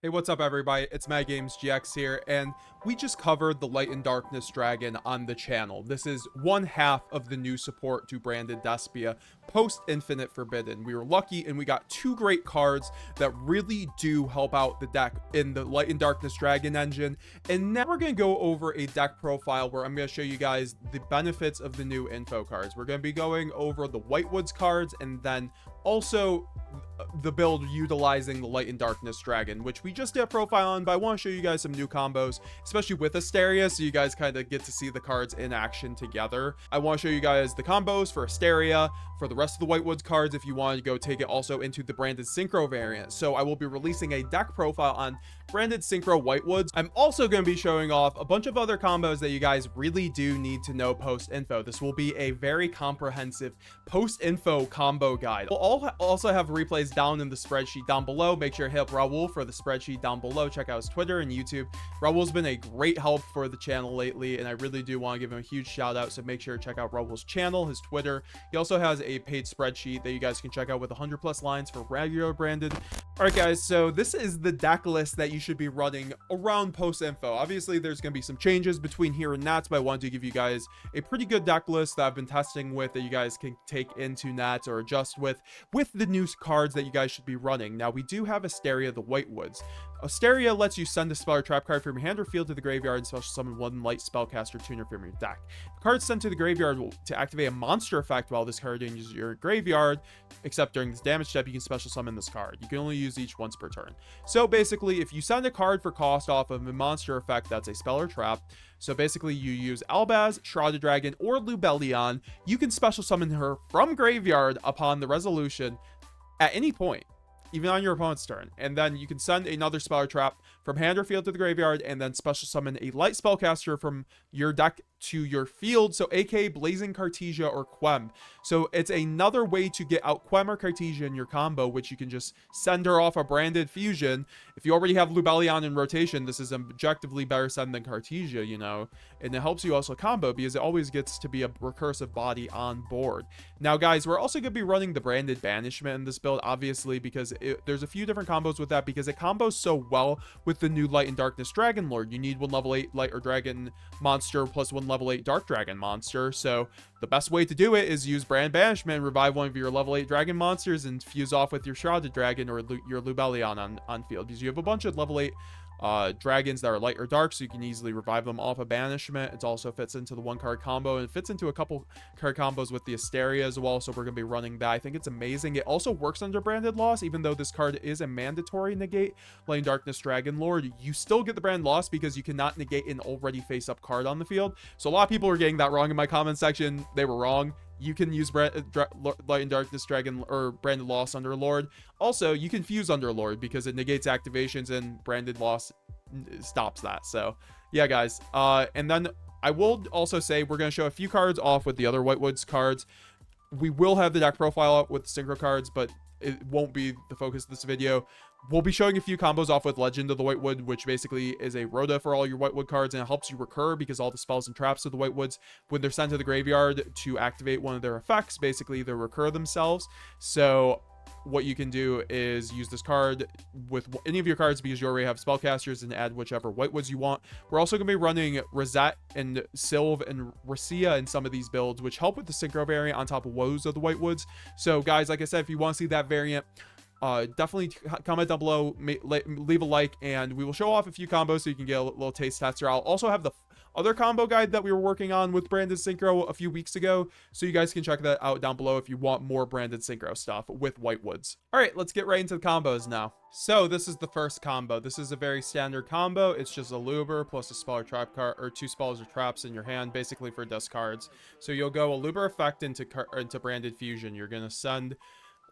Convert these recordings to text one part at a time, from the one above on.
Hey, what's up everybody? It's Mad Games GX here, and we just covered the Light and Darkness Dragon on the channel. This is one half of the new support to branded Despia post Infinite Forbidden. We were lucky and we got two great cards that really do help out the deck in the Light and Darkness Dragon engine. And now we're going to go over a deck profile where I'm going to show you guys the benefits of the new info cards. We're going to be going over the Whitewoods cards and then also the build utilizing the Light and Darkness Dragon, which we just did a profile on, but I want to show you guys some new combos, especially with Asteria, so you guys kind of get to see the cards in action together. I want to show you guys the combos for Asteria, for the rest of the Whitewoods cards if you want to go take it also into the branded synchro variant. So I will be releasing a deck profile on branded synchro Whitewoods. I'm also going to be showing off a bunch of other combos that you guys really do need to know post info. This will be a very comprehensive post info combo guide. We'll also have replays down in the spreadsheet down below. Make sure to hit up Raul for the spreadsheet down below. Check out his Twitter and YouTube. Raul's been a great help for the channel lately, and I really do want to give him a huge shout out, so make sure to check out Raul's channel, his Twitter. He also has a paid spreadsheet that you guys can check out with 100 plus lines for regular branded. All right guys, so this is the deck list that you should be running around post info. Obviously there's going to be some changes between here and Nats, but I wanted to give you guys a pretty good deck list that I've been testing with that you guys can take into Nats or adjust with the new cards that you guys should be running. Now we do have Asteria the Whitewoods. Asteria lets you send a spell or trap card from your hand or field to the graveyard and special summon one light spellcaster tuner from your deck. The card sent to the graveyard will to activate a monster effect while this card enters your graveyard, except during this damage step you can special summon this card. You can only use each once per turn. So basically if you send a card for cost off of a monster effect that's a spell or trap, so basically you use Albaz, Shrouded Dragon, or Lubellion, you can special summon her from graveyard upon the resolution at any point, even on your opponent's turn, and then you can send another spell or trap from hand or field to the graveyard and then special summon a light spellcaster from your deck to your field, so aka Blazing Cartesia or Quem. So it's another way to get out Quem or Cartesia in your combo, which you can just send her off a branded fusion. If you already have Lubellion in rotation, this is objectively better send than Cartesia, you know, and it helps you also combo because it always gets to be a recursive body on board. Now guys, we're also going to be running the branded banishment in this build, obviously, because there's a few different combos with that because it combos so well with the new Light and Darkness Dragonlord. You need one level 8 Light or Dragon monster plus one level 8 Dark Dragon monster, so the best way to do it is use brand banishment, revive one of your level 8 dragon monsters and fuse off with your Shrouded Dragon or your Lubellion on field, because you have a bunch of level 8 dragons that are light or dark, so you can easily revive them off of banishment. It also fits into the one card combo, and it fits into a couple card combos with the Asteria as well, so we're going to be running that. I think it's amazing. It also works under branded loss, even though this card is a mandatory negate Light and Darkness Dragonlord. You still get the brand loss because you cannot negate an already face up card on the field. So a lot of people are getting that wrong in my comment section. They were wrong. You can use Light and Darkness Dragon or Branded Loss under Lord. Also, you can fuse under Lord because it negates activations and Branded Loss stops that. So, yeah, guys. And then I will also say we're going to show a few cards off with the other Whitewoods cards. We will have the deck profile up with synchro cards, but it won't be the focus of this video. We'll be showing a few combos off with Legend of the Whitewood, which basically is a Rhoda for all your Whitewood cards, and it helps you recur because all the spells and traps of the Whitewoods, when they're sent to the graveyard to activate one of their effects, basically they recur themselves. So what you can do is use this card with any of your cards because you already have spellcasters and add whichever Whitewoods you want. We're also going to be running Rosette and Silv and Racia in some of these builds, which help with the synchro variant on top of woes of the Whitewoods. So guys, like I said, if you want to see that variant, definitely comment down below, leave a like, and we will show off a few combos so you can get a little taste tester. I'll also have the other combo guide that we were working on with branded synchro a few weeks ago, so you guys can check that out down below if you want more branded synchro stuff with Whitewoods. All right, let's get right into the combos now. So this is the first combo. This is a very standard combo. It's just Aluber plus a spell or trap card, or two spells or traps in your hand, basically for discards. So you'll go Aluber effect into branded fusion. You're gonna send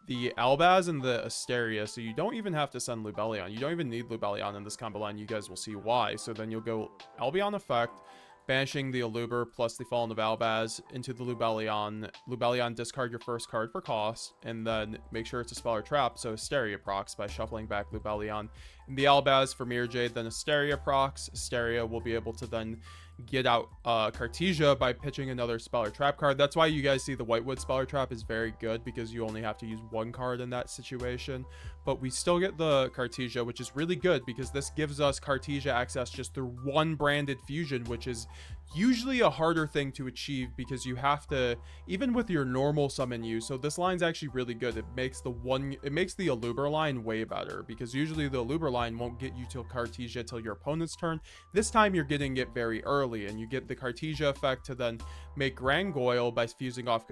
the Albaz and the Asteria, so you don't even have to send Lubellion. You don't even need Lubellion in this combo line. You guys will see why. So then you'll go Albion effect, banishing the Aluber plus the Fallen of Albaz into the Lubellion. Lubellion, discard your first card for cost, and then make sure it's a spell or trap, so Asteria procs by shuffling back Lubellion. And the Albaz for Mirror Jade, then Asteria procs. Asteria will be able to then get out Cartesia by pitching another spell or trap card. That's why you guys see the Whitewood spell or trap is very good, because you only have to use one card in that situation. but we still get the Cartesia, which is really good because this gives us Cartesia access just through one branded fusion, which is usually a harder thing to achieve because you have to, even with your normal summon use. So this line's actually really good. It makes the Aluber line way better because usually the Aluber line won't get you till Cartesia till your opponent's turn. This time you're getting it very early, and you get the Cartesia effect to then make Dragonlord by fusing off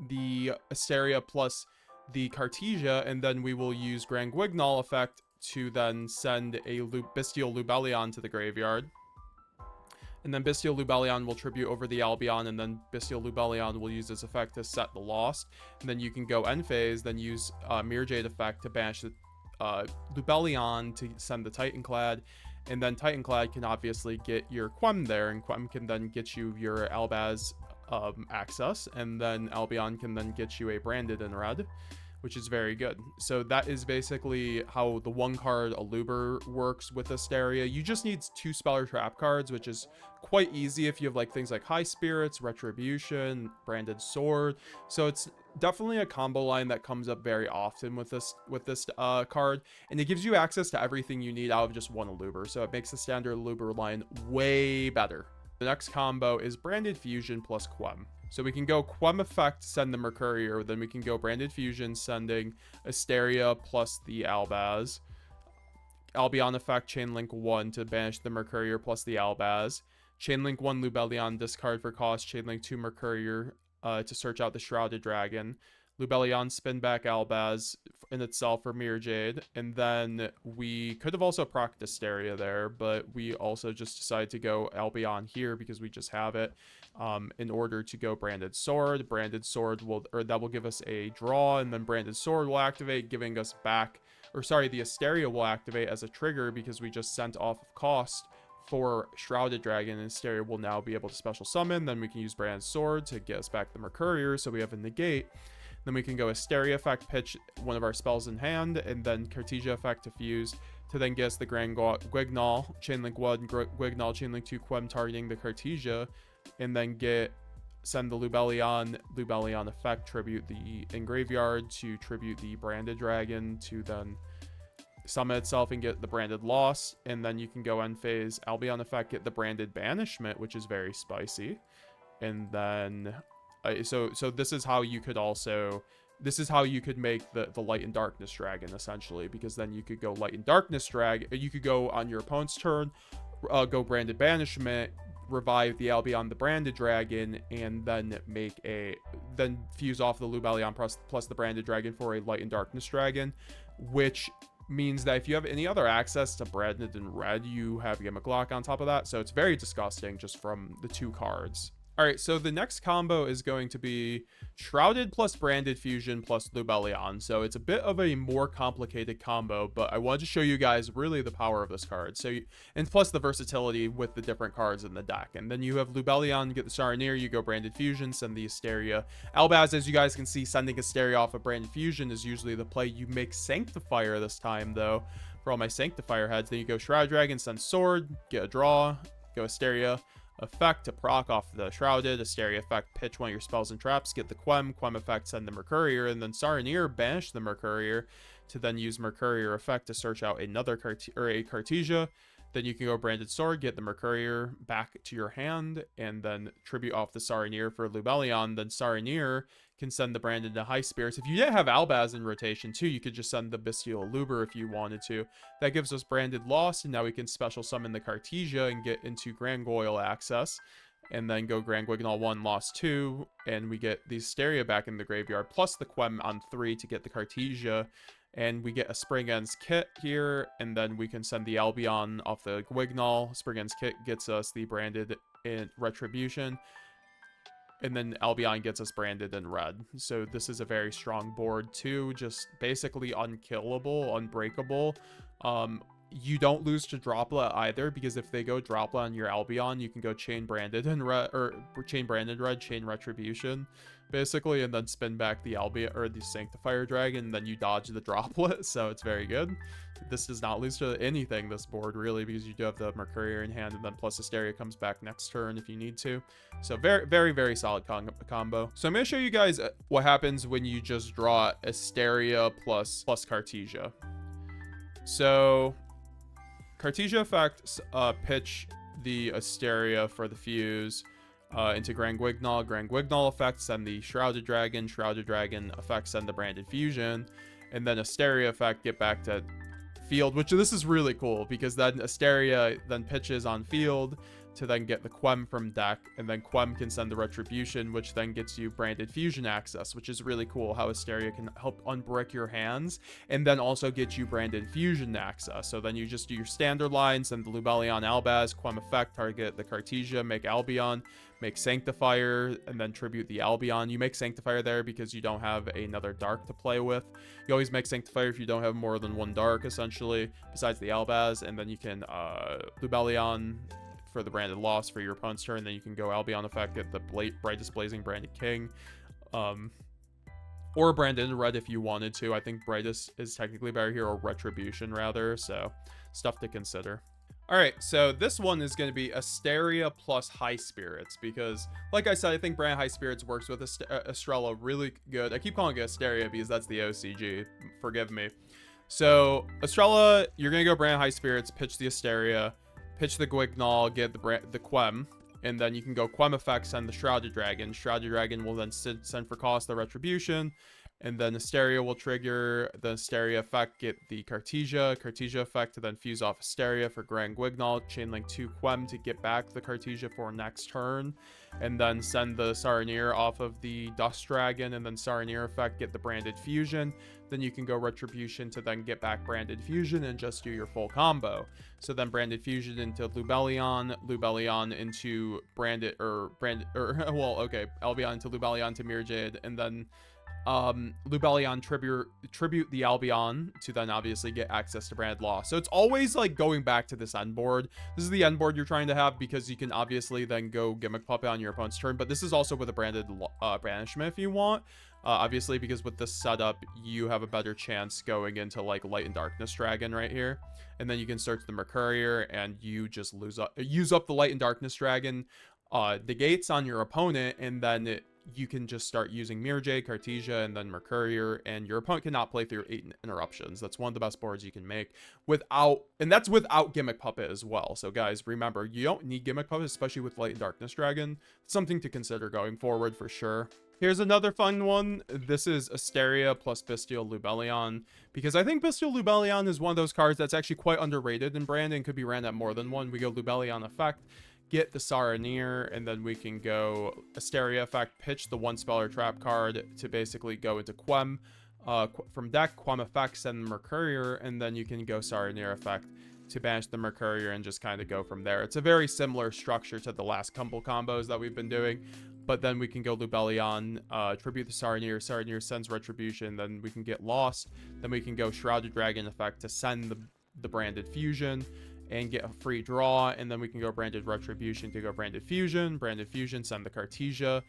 the Asteria plus the Cartesia, and then we will use Dragonlord effect to then send a Bestial Lubellion to the graveyard. And then Bestial Lubellion will tribute over the Albion, and then Bestial Lubellion will use this effect to set the lost. And then you can go end phase, then use Mirror Jade effect to banish the Lubellion to send the Titanclad. And then Titanclad can obviously get your Quem there, and Quem can then get you your Albaz access, and then Albion can then get you a branded in red, which is very good. So that is basically how the one card Aluber works with Asteria. You just need 2 Speller Trap cards, which is quite easy if you have like things like High Spirits, Retribution, Branded Sword. So it's definitely a combo line that comes up very often with this card, and it gives you access to everything you need out of just one Aluber. So it makes the standard Aluber line way better. The next combo is Branded Fusion plus Quem. So we can go Quem effect, send the Mercurier, then we can go Branded Fusion, sending Asteria plus the Albaz. Albion effect, Chainlink 1 to banish the Mercurier plus the Albaz. Chainlink 1 Lubellion, discard for cost, Chainlink 2 Mercurier to search out the Shrouded Dragon. Lubellion, spin back Albaz in itself for Mirror Jade. And then we could have also procced Asteria there, but we also just decided to go Albion here because we just have it in order to go Branded Sword. Branded Sword that will give us a draw, and then Branded Sword will activate, giving us back, or sorry, the Asteria will activate as a trigger because we just sent off of cost for Shrouded Dragon, and Asteria will now be able to special summon. Then we can use Branded Sword to get us back the Mercurier, so we have a negate. Then we can go Asteria effect, pitch one of our spells in hand, and then Cartesia effect to fuse to then get us the Dragonlord, Chainlink 1, Dragonlord, Chainlink 2, Quem targeting the Cartesia, and then send the Lubellion effect, tribute the in graveyard to tribute the Branded Dragon to then summon itself and get the Branded Loss. And then you can go end phase, Albion effect, get the Branded Banishment, which is very spicy. And then so this is how you could make the Light and Darkness Dragon, essentially, because then you could go Light and Darkness Dragon, you could go on your opponent's turn, go Branded Banishment, revive the Albion the Branded Dragon, and then then fuse off the Lubellion plus the Branded Dragon for a Light and Darkness Dragon, which means that if you have any other access to Branded in red, you have Gimmick Lock on top of that. So it's very disgusting just from the 2 cards. All right, so the next combo is going to be Shrouded plus Branded Fusion plus Lubellion. So it's a bit of a more complicated combo, but I wanted to show you guys really the power of this card. And plus the versatility with the different cards in the deck. And then you have Lubellion, get the Saronir, you go Branded Fusion, send the Asteria. Albaz, as you guys can see, sending Asteria off of Branded Fusion is usually the play. You make Sanctifier this time, though, for all my Sanctifier heads. Then you go Shroud Dragon, send Sword, get a draw, go Asteria effect to proc off the Shrouded, Asteria effect, pitch one of your spells and traps, get the Quem effect, send the Mercurier, and then Saronir, banish the Mercurier to then use Mercurier effect to search out another Cartesia. Then you can go Branded Sword, get the Mercurier back to your hand, and then tribute off the Saronir for Lubellion. Then Saronir can send the Branded to High Spirits. If you didn't have Albaz in rotation too, you could just send the Bestial Aluber if you wanted to. That gives us Branded Lost, and now we can special summon the Cartesia and get into Dragonlord access. And then go Dragonlord 1, Lost 2, and we get the Asteria back in the graveyard, plus the Quem on 3 to get the Cartesia. And we get a Spring Ends Kit here, and then we can send the Albion off the Dragonlord. Spring Ends Kit gets us the Branded in Retribution, and then Albion gets us Branded in red. So this is a very strong board too, just basically unkillable, unbreakable. you don't lose to Droplet either, because if they go Droplet on your Albion, you can go Chain Branded and Chain Branded Red, Chain Retribution, basically, and then spin back the Albion or the Sanctifier Dragon, and then you dodge the Droplet, so it's very good. This does not lose to anything, this board, really, because you do have the Mercurier in hand, and then plus Asteria comes back next turn if you need to. So very, very, very solid combo. So I'm going to show you guys what happens when you just draw Asteria plus Cartesia. So Cartesia effects pitch the Asteria for the fuse into Grand Guignol. Grand Guignol effects send the Shrouded Dragon. Shrouded Dragon effects send the Branded Fusion. And then Asteria effect get back to field, which this is really cool because then Asteria then pitches on field to then get the Quem from deck, and then Quem can send the Retribution, which then gets you Branded Fusion access, which is really cool how Asteria can help unbrick your hands and then also get you Branded Fusion access. So then you just do your standard line, send the Lubellion Albaz, Quem effect, target the Cartesia, make Albion, make Sanctifier, and then tribute the Albion. You make Sanctifier there because you don't have another Dark to play with. You always make Sanctifier if you don't have more than one Dark, essentially, besides the Albaz, and then you can Lubellion for the Branded Loss for your opponent's turn. Then you can go Albion effect, get the Brightest Blazing Branded King. Or Branded Red if you wanted to. I think Brightest is technically better here, or Retribution rather, so stuff to consider. Alright, so this one is going to be Asteria plus High Spirits, because, like I said, I think Brand High Spirits works with Estrella really good. I keep calling it Asteria because that's the OCG, forgive me. So, Estrella, you're going to go Brand High Spirits, pitch the Asteria, pitch the Guignol, get the Quem, and then you can go Quem effect, send the Shrouded Dragon. Shrouded Dragon will then send for cost the Retribution, and then Asteria will trigger the Asteria effect, get the Cartesia effect to then fuse off Asteria for Grand Guignol, chainlink 2 Quem to get back the Cartesia for next turn, and then send the Saronir off of the Dust Dragon, and then Saronir effect, get the Branded Fusion. Then you can go Retribution to then get back Branded Fusion and just do your full combo. So then Branded Fusion into Lubellion, Lubellion into Albion into Lubellion to Mirjade, and then Lubellion tribute the Albion to then obviously get access to Branded Loss. So it's always like going back to this end board. This is the end board you're trying to have because you can obviously then go Gimmick Puppet on your opponent's turn, but this is also with a Branded Banishment if you want. Obviously, because with this setup, you have a better chance going into like Light and Darkness Dragon right here. And then you can search the Mercurier and you just use up the Light and Darkness Dragon negates on your opponent, and then you can just start using Mirjade, Cartesia, and then Mercurier, and your opponent cannot play through 8 interruptions. That's one of the best boards you can make and that's without Gimmick Puppet as well. So guys, remember, you don't need Gimmick Puppet, especially with Light and Darkness Dragon. It's something to consider going forward for sure. Here's another fun one. This is Asteria plus Bestial Lubellion, because I think Bestial Lubellion is one of those cards that's actually quite underrated in Brand and could be ran at more than one. We go Lubellion effect, get the Saronir, and then we can go Asteria effect, pitch the 1 spell or trap card to basically go into Quem. From deck, Quem effect, send the Mercurier, and then you can go Saronir effect to banish the Mercurier and just kind of go from there. It's a very similar structure to the last couple combos that we've been doing, but then we can go Lubellion, tribute the Saronir, Saronir sends Retribution, then we can get Lost, then we can go Shrouded Dragon effect to send the Branded Fusion and get a free draw, and then we can go Branded Retribution to go Branded Fusion, send the Cartesia,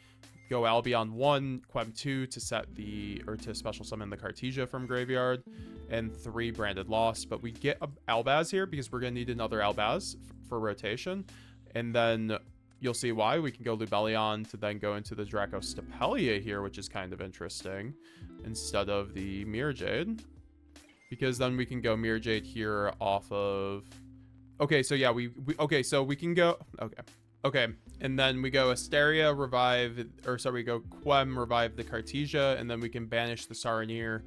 go Albion 1, Quem 2 to to special summon the Cartesia from graveyard, and 3 Branded Lost. But we get a Albaz here because we're gonna need another Albaz for rotation, and then you'll see why. We can go Lubellion to then go into the Dracostapelia here, which is kind of interesting, instead of the Mirjade, because then we can go Mirjade here off of. Okay, so yeah, so we can go, okay, and then we go Asteria, we go Quem, revive the Cartesia, and then we can banish the Saronir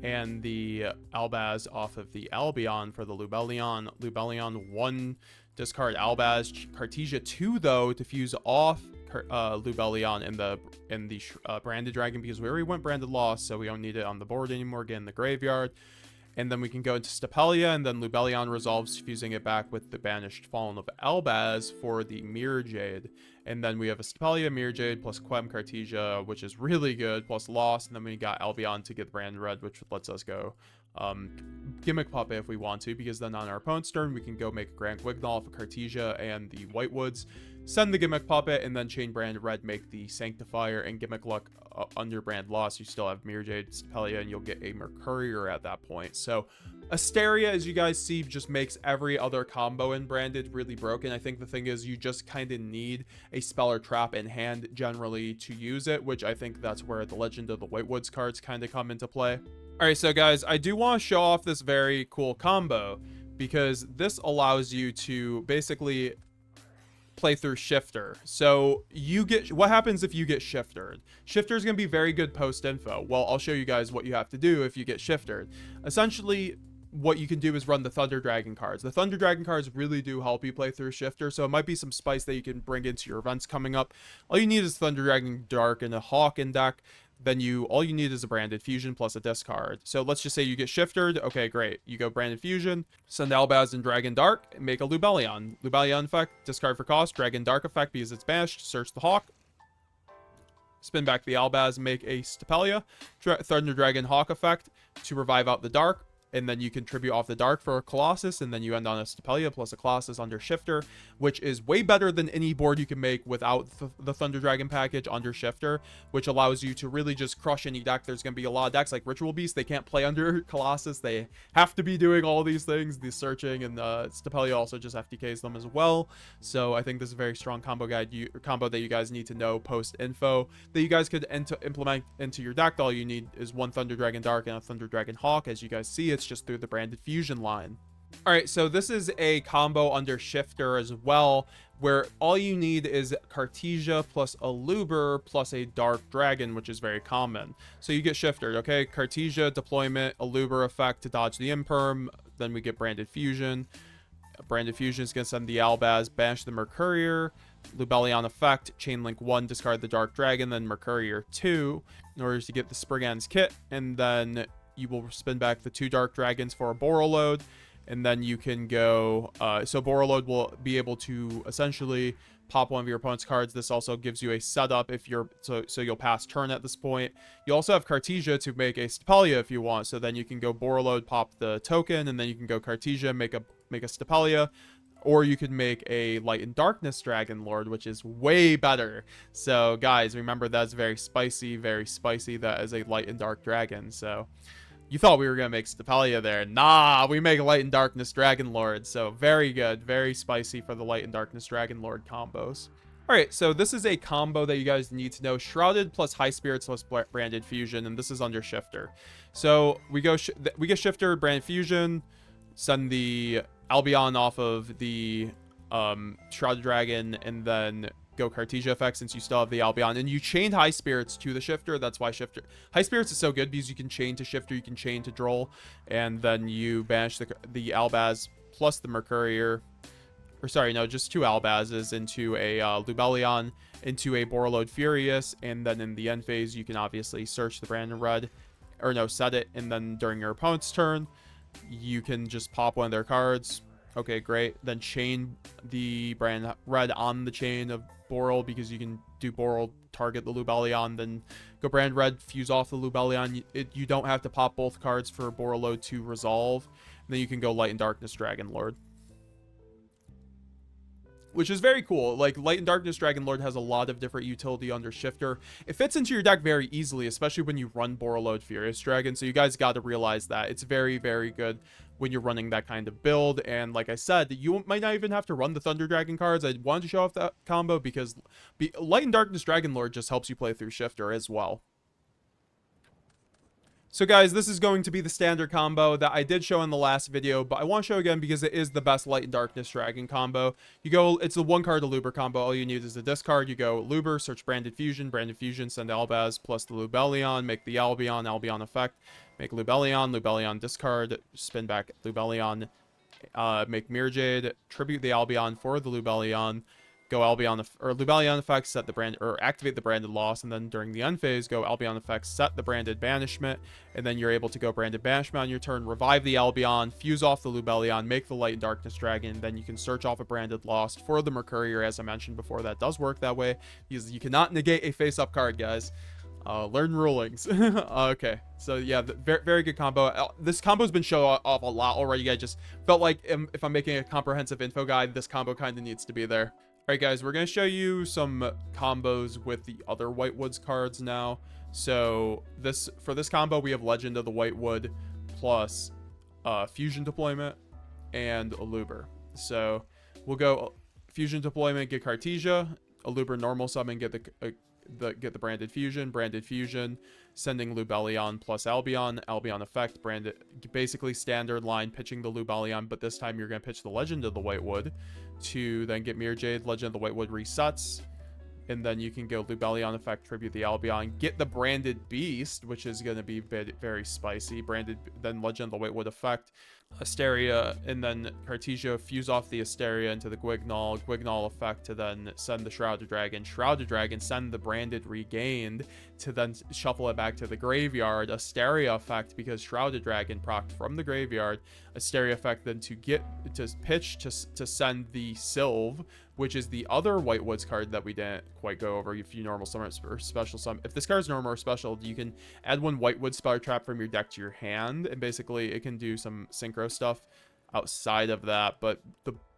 and the Albaz off of the Albion for the Lubellion. Lubellion 1, discard Albaz, Cartesia 2 though, to fuse off Lubellion in the Branded Dragon, because we already went Branded Loss, so we don't need it on the board anymore, get in the graveyard. And then we can go into Stapelia, and then Lubellion resolves, fusing it back with the banished Fallen of Albaz for the Mirjade. And then we have a Stapelia, Mirjade, plus Quem, Cartesia, which is really good, plus Lost. And then we got Albion to get Brand Red, which lets us go Gimmick Puppet if we want to, because then on our opponent's turn, we can go make a Grand Wignall off of Cartesia and the White Woods, send the Gimmick Puppet, and then chain Brand Red, make the Sanctifier, and Gimmick Luck under Brand Loss. You still have Mirjade, Despia, and you'll get a Mercourier at that point. So Asteria, as you guys see, just makes every other combo in Branded really broken. I think the thing is you just kind of need a spell or trap in hand generally to use it, which I think that's where the Legend of the White Woods cards kind of come into play. All right, so guys, I do want to show off this very cool combo because this allows you to basically play through Shifter. So you get, what happens if you get Shiftered? Shifter is going to be very good post info. Well, I'll show you guys what you have to do if you get Shiftered. Essentially, what you can do is run the Thunder Dragon cards. The Thunder Dragon cards really do help you play through Shifter, so it might be some spice that you can bring into your events coming up. All you need is Thunder Dragon Dark and a Hawk in deck. Then all you need is a Branded Fusion plus a discard. So let's just say you get Shiftered. Okay, great. You go Branded Fusion, send Albaz and Dragon Dark, make a Lubellion. Lubellion effect, discard for cost, Dragon Dark effect because it's banished, search the Hawk, spin back the Albaz, make a Stapelia, Thunder Dragon Hawk effect to revive out the Dark, and then you contribute off the Dark for a Colossus, and then you end on a Stapelia plus a Colossus under Shifter, which is way better than any board you can make without the Thunder Dragon package under Shifter, which allows you to really just crush any deck. There's going to be a lot of decks like Ritual Beast. They can't play under Colossus. They have to be doing all these things, the searching, and Stapelia also just FTKs them as well. So I think this is a very strong combo combo that you guys need to know post info that you guys could implement into your deck. All you need is one Thunder Dragon Dark and a Thunder Dragon Hawk. As you guys see, it's just through the Branded Fusion line. All right, so this is a combo under Shifter as well, where all you need is Cartesia plus Aluber plus a Dark Dragon, which is very common. So you get Shiftered, okay? Cartesia, deployment, Aluber effect to dodge the Imperm, then we get Branded Fusion. Branded Fusion is going to send the Albaz, banish the Mercourier, Lubellion effect, Chainlink 1, discard the Dark Dragon, then Mercourier 2, in order to get the Spriggan's Kit, and then you will spin back the 2 Dark Dragons for a Borreload, and then you can go, so Borreload will be able to essentially pop one of your opponent's cards. This also gives you a setup if you're, so you'll pass turn at this point. You also have Cartesia to make a Stapelia if you want, so then you can go Borreload, pop the token, and then you can go Cartesia, make a Stapelia, or you could make a Light and Darkness Dragonlord, which is way better. So guys, remember that's very spicy, that is a Light and Dark Dragon. So you thought we were going to make Stapelia there. Nah, we make Light and Darkness Dragonlord. So very good, very spicy for the Light and Darkness Dragonlord combos. All right, so this is a combo that you guys need to know. Shrouded plus High Spirits plus Branded Fusion, and this is under Shifter. So we get Shifter, Branded Fusion, send the Albion off of the Shrouded Dragon, and then go Cartesia effect since you still have the Albion, and you chained High Spirits to the Shifter. That's why Shifter High Spirits is so good, because you can chain to Shifter, you can chain to Droll, and then you banish the Albaz plus the Mercourier, or sorry, no, just 2 Albazes into a Lubellion, into a Borreload Furious, and then in the end phase you can obviously search the Branded Red, or no, set it, and then during your opponent's turn you can just pop one of their cards. Okay, great. Then chain the Brand Red on the chain of Borrel, because you can do Borrel, target the Lubellion, then go Brand Red, fuse off the Lubellion. You don't have to pop both cards for Borreload to resolve. And then you can go Light and Darkness Dragonlord, which is very cool. Like, Light and Darkness Dragonlord has a lot of different utility under Shifter. It fits into your deck very easily, especially when you run Borreload Furious Dragon. So you guys got to realize that. It's very, very good when you're running that kind of build. And like I said, you might not even have to run the Thunder Dragon cards. I wanted to show off that combo because Light and Darkness Dragonlord just helps you play through Shifter as well. So guys, this is going to be the standard combo that I did show in the last video, but I want to show again because it is the best Light and Darkness Dragon combo. It's the 1 card Aluber combo. All you need is a discard. You go Aluber, search Branded Fusion, send Albaz plus the Lubellion, make the Albion effect, make Lubellion, discard, spin back Lubellion, make Mirjade, tribute the Albion for the Lubellion, go Albion or Lubellion effect, set the brand or activate the Branded Loss, and then during the end phase go Albion effect, set the Branded Banishment, and then you're able to go Branded Banishment on your turn, revive the Albion, fuse off the Lubellion, make the Light and Darkness Dragon, then you can search off a Branded Loss for the Mercourier. As I mentioned before, that does work that way because you cannot negate a face-up card, guys. Learn rulings. Okay, so yeah, very, very good combo. This combo's been shown off a lot already. I just felt like if I'm making a comprehensive info guide, this combo kind of needs to be there. All right, guys, we're going to show you some combos with the other Whitewoods cards now. So for this combo, we have Legend of the Whitewood plus Fusion Deployment and Aluber. So we'll go Fusion Deployment, get Cartesia. Aluber normal summon, get the branded fusion, sending Lubellion plus Albion effect, branded, basically standard line, pitching the Lubellion, but this time you're going to pitch the Legend of the Whitewood to then get Mirror Jade. Legend of the Whitewood resets, and then you can go Lubellion effect, tribute the Albion, get the branded beast, which is going to be very spicy, branded, then Legend of the Whitewood effect, Asteria, and then Cartesia, fuse off the Asteria into the Guignol effect to then send the Shrouded Dragon, send the branded regained to then shuffle it back to the graveyard, Asteria effect because Shrouded Dragon procced from the graveyard, Asteria effect then to pitch to send the Silv, which is the other Whitewoods card that we didn't quite go over. If you normal summon or special summon, if this card is normal or special, you can add one Whitewood Spell Trap from your deck to your hand, and basically it can do some synchro stuff outside of that. But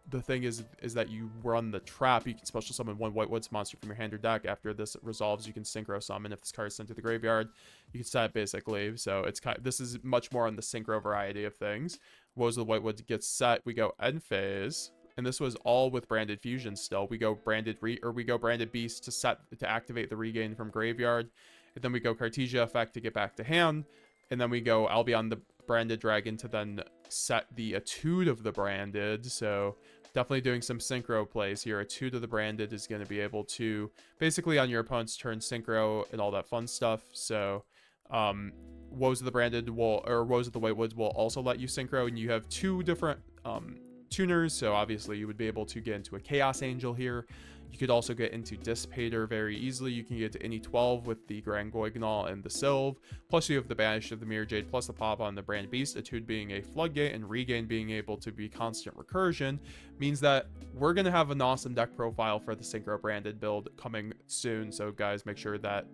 the thing is that you run the trap. You can special summon one Whitewoods monster from your hand or deck. After this resolves, you can synchro summon. If this card is sent to the graveyard, you can set it basically. So it's this is much more on the synchro variety of things. Woes of the Whitewoods gets set. We go end phase. And this was all with branded fusion still. We go branded beast to activate the regain from graveyard. And then we go Cartesia effect to get back to hand. And then we go Albion the branded dragon to then set the Etude of the branded. So definitely doing some synchro plays here. Etude of the branded is going to be able to basically on your opponent's turn synchro and all that fun stuff. So Woes of the branded Woes of the Whitewoods will also let you synchro, and you have two different tuners, so obviously you would be able to get into a Chaos Angel here. You could also get into Dissipator very easily. You can get to any 12 with the Grand Guignol and the Silv. Plus you have the Banish of the Mirror Jade, plus the pop on the Brand Beast, Etude being a Floodgate, and Regain being able to be constant recursion, means that we're going to have an awesome deck profile for the Synchro branded build coming soon. So guys, make sure that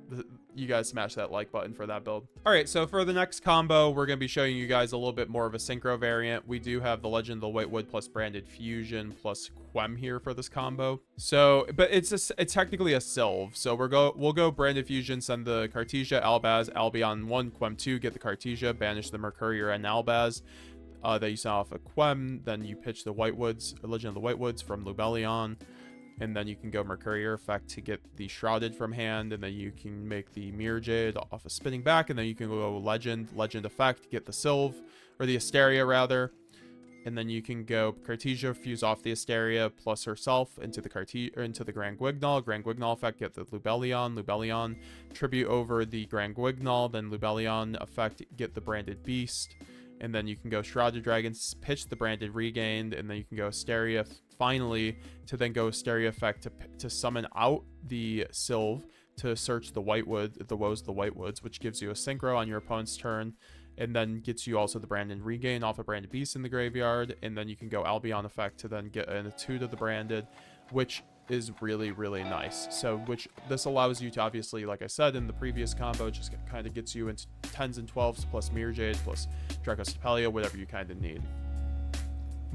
you guys smash that like button for that build. All right, so for the next combo, we're going to be showing you guys a little bit more of a Synchro variant. We do have the Legend of the Whitewood plus Branded Fusion plus Quem here for this combo. So, but it's technically a Silv. So we'll go Branded Fusion, send the Cartesia, Albaz, Albion 1, Quem 2, get the Cartesia, banish the Mercurier and Albaz. That you send off a Quem, then you pitch the Whitewoods, Legend of the Whitewoods from Lubellion, and then you can go Mercurier effect to get the Shrouded from hand, and then you can make the Mirror Jade off a spinning back, and then you can go Legend effect, get the Silv, or the Asteria rather, and then you can go Cartesia, fuse off the Asteria plus herself into the Grand Guignol effect, get the Lubellion, tribute over the Grand Guignol, then Lubellion effect, get the Branded Beast. And then you can go Shrouded Dragons, pitch the branded regained, and then you can go Asteria finally to then go Asteria effect to summon out the Silv to search the Woes of the Whitewoods, which gives you a synchro on your opponent's turn, and then gets you also the branded regain off a branded beast in the graveyard, and then you can go Albion effect to then get an Etude of the branded, which is really, really nice. So this allows you to obviously, like I said in the previous combo, just kind of gets you into 10s and 12s plus Mirror Jade plus Dragonlord, whatever you kind of need.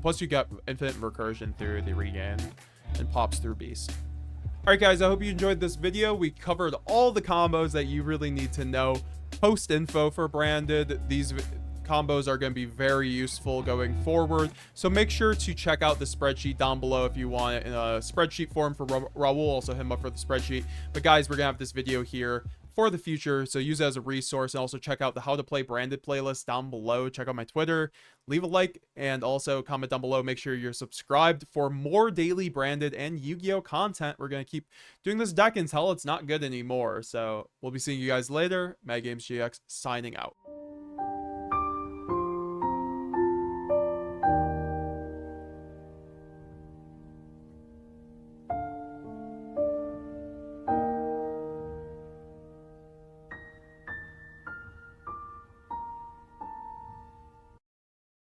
Plus you get infinite recursion through the regain and pops through beast. Alright guys, I hope you enjoyed this video. We covered all the combos that you really need to know. Post info for branded. These combos are going to be very useful going forward, so make sure to check out the spreadsheet down below if you want it in a spreadsheet form for Raul. Also hit him up for the spreadsheet. But guys, we're gonna have this video here for the future, so use it as a resource, and also check out the how to play branded playlist down below. Check out my Twitter, leave a like, and also comment down below. Make sure you're subscribed for more daily branded and Yu-Gi-Oh content. We're gonna keep doing this deck until it's not good anymore, so we'll be seeing you guys later. MadGamesGX signing out.